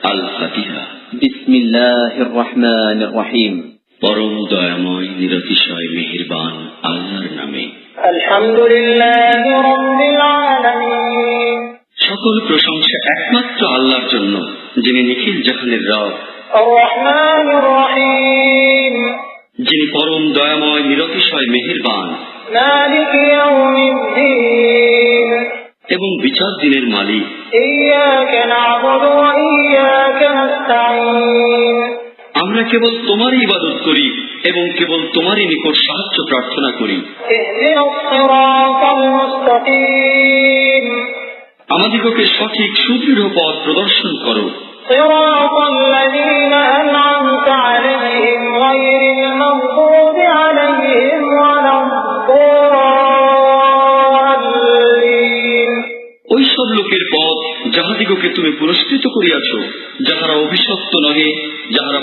আল ফাতিহা। বিসমিল্লাহির রহমানির রহিম। পরম দয়াময় নিরতিশয় মেহেরবান আল্লাহর নামে। আলহামদুলিল্লাহি রাব্বিল আলামিন। সকল প্রশংসা একমাত্র আল্লাহর জন্য, যিনি নিখিল জাহানের রব। আর রহমানির রহিম। যিনি পরম দয়াময় নিরতিশয় মেহেরবান। মালিক ইয়াউমিদ্দিন। এবং বিচার দিনের মালিক। ইয়াকা না'বুদু ওয়া ইয়াকা নাস্তাঈন। আমরা কেবল তোমারই ইবাদত করি এবং কেবল তোমারই নিকট সাহায্য প্রার্থনা করি। ইহদিনাস সিরাতাল মুস্তাকিম। আমাদিগকে সঠিক সুদৃঢ় পথ প্রদর্শন করো। সিরাতাল্লাযীনা আন'আমতা আলাইহিম গায়রিল মাগদুবি আলাইহিম ওয়ালাদ-দাল্লিন। ওই সব লোকের পথ যাহাদিগকে তুমি পুরস্কৃত করিয়াছ, যাহারা অভিশপ্ত নহে, যাহারা